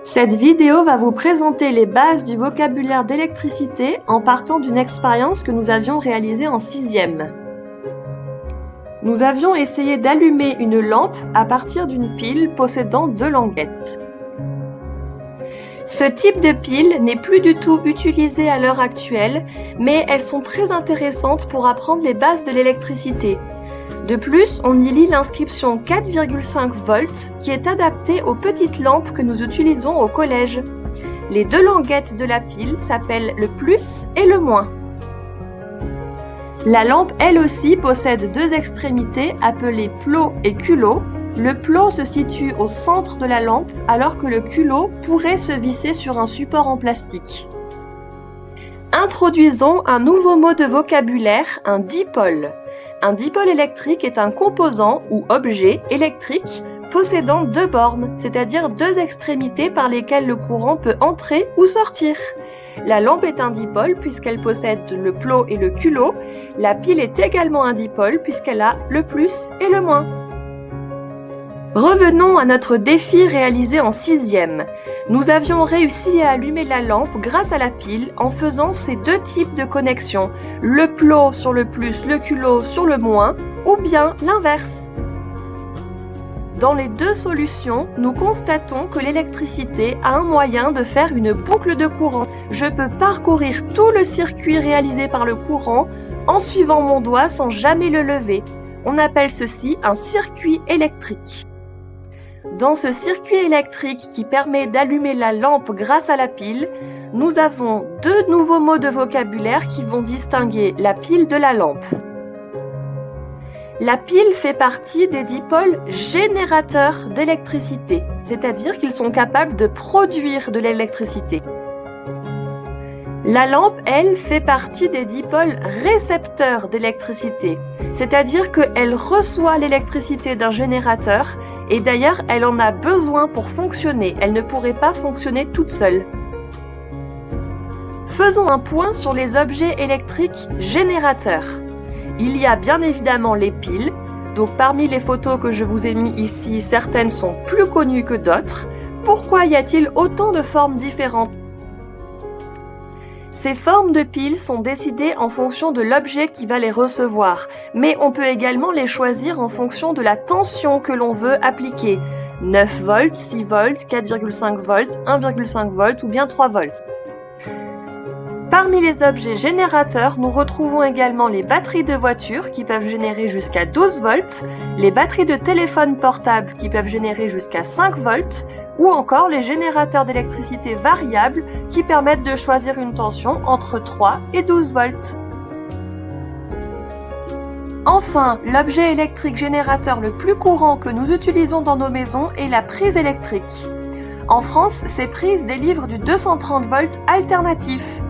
Cette vidéo va vous présenter les bases du vocabulaire d'électricité en partant d'une expérience que nous avions réalisée en 6e. Nous avions essayé d'allumer une lampe à partir d'une pile possédant 2 languettes. Ce type de pile n'est plus du tout utilisé à l'heure actuelle, mais elles sont très intéressantes pour apprendre les bases de l'électricité. De plus, on y lit l'inscription 4,5 volts qui est adaptée aux petites lampes que nous utilisons au collège. Les 2 languettes de la pile s'appellent le plus et le moins. La lampe, elle aussi, possède 2 extrémités appelées plot et culot. Le plot se situe au centre de la lampe alors que le culot pourrait se visser sur un support en plastique. Introduisons un nouveau mot de vocabulaire, un dipôle. Un dipôle électrique est un composant ou objet électrique possédant 2 bornes, c'est-à-dire 2 extrémités par lesquelles le courant peut entrer ou sortir. La lampe est un dipôle puisqu'elle possède le plot et le culot. La pile est également un dipôle puisqu'elle a le plus et le moins. Revenons à notre défi réalisé en 6e. Nous avions réussi à allumer la lampe grâce à la pile en faisant ces 2 types de connexions, le plot sur le plus, le culot sur le moins, ou bien l'inverse. Dans les 2 solutions, nous constatons que l'électricité a un moyen de faire une boucle de courant. Je peux parcourir tout le circuit réalisé par le courant en suivant mon doigt sans jamais le lever. On appelle ceci un circuit électrique. Dans ce circuit électrique qui permet d'allumer la lampe grâce à la pile, nous avons 2 nouveaux mots de vocabulaire qui vont distinguer la pile de la lampe. La pile fait partie des dipôles générateurs d'électricité, c'est-à-dire qu'ils sont capables de produire de l'électricité. La lampe, elle, fait partie des dipôles récepteurs d'électricité, c'est-à-dire qu'elle reçoit l'électricité d'un générateur et d'ailleurs elle en a besoin pour fonctionner, elle ne pourrait pas fonctionner toute seule. Faisons un point sur les objets électriques générateurs. Il y a bien évidemment les piles, donc parmi les photos que je vous ai mis ici, certaines sont plus connues que d'autres. Pourquoi y a-t-il autant de formes différentes ? Ces formes de piles sont décidées en fonction de l'objet qui va les recevoir, mais on peut également les choisir en fonction de la tension que l'on veut appliquer. 9 volts, 6 volts, 4,5 volts, 1,5 volts ou bien 3 volts. Parmi les objets générateurs, nous retrouvons également les batteries de voiture qui peuvent générer jusqu'à 12 volts, les batteries de téléphone portable qui peuvent générer jusqu'à 5 volts, ou encore les générateurs d'électricité variables qui permettent de choisir une tension entre 3 et 12 volts. Enfin, l'objet électrique générateur le plus courant que nous utilisons dans nos maisons est la prise électrique. En France, ces prises délivrent du 230 volts alternatif.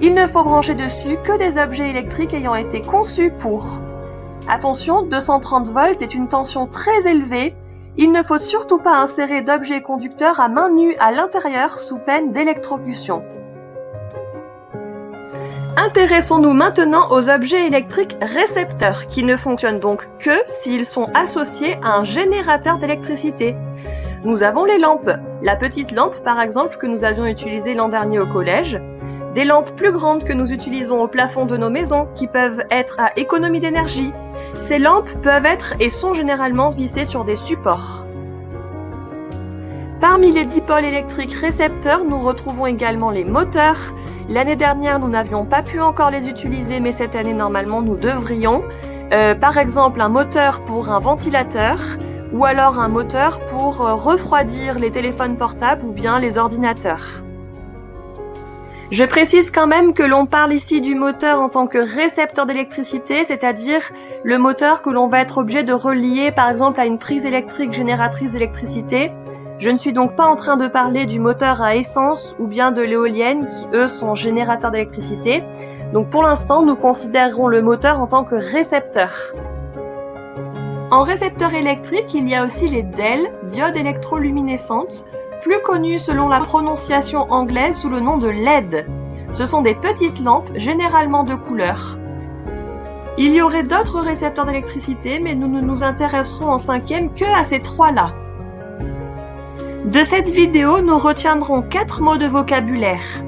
Il ne faut brancher dessus que des objets électriques ayant été conçus pour. Attention, 230 volts est une tension très élevée. Il ne faut surtout pas insérer d'objets conducteurs à main nue à l'intérieur sous peine d'électrocution. Intéressons-nous maintenant aux objets électriques récepteurs qui ne fonctionnent donc que s'ils sont associés à un générateur d'électricité. Nous avons les lampes. La petite lampe par exemple que nous avions utilisée l'an dernier au collège. Des lampes plus grandes que nous utilisons au plafond de nos maisons qui peuvent être à économie d'énergie. Ces lampes peuvent être et sont généralement vissées sur des supports. Parmi les dipôles électriques récepteurs, nous retrouvons également les moteurs. L'année dernière, nous n'avions pas pu encore les utiliser, mais cette année, normalement, nous devrions. Par exemple, un moteur pour un ventilateur ou alors un moteur pour refroidir les téléphones portables ou bien les ordinateurs. Je précise quand même que l'on parle ici du moteur en tant que récepteur d'électricité, c'est-à-dire le moteur que l'on va être obligé de relier par exemple à une prise électrique génératrice d'électricité. Je ne suis donc pas en train de parler du moteur à essence ou bien de l'éolienne qui eux sont générateurs d'électricité. Donc pour l'instant, nous considérerons le moteur en tant que récepteur. En récepteur électrique, il y a aussi les DEL, diodes électroluminescentes, plus connues selon la prononciation anglaise sous le nom de LED. Ce sont des petites lampes, généralement de couleur. Il y aurait d'autres récepteurs d'électricité, mais nous ne nous intéresserons en 5e que à ces 3-là. De cette vidéo, nous retiendrons 4 mots de vocabulaire.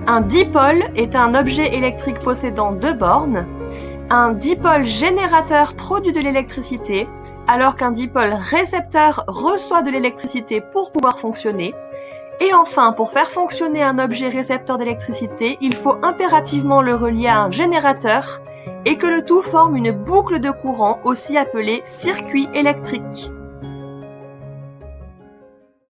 Un dipôle est un objet électrique possédant 2 bornes. Un dipôle générateur produit de l'électricité, alors qu'un dipôle récepteur reçoit de l'électricité pour pouvoir fonctionner. Et enfin, pour faire fonctionner un objet récepteur d'électricité, il faut impérativement le relier à un générateur et que le tout forme une boucle de courant, aussi appelée circuit électrique.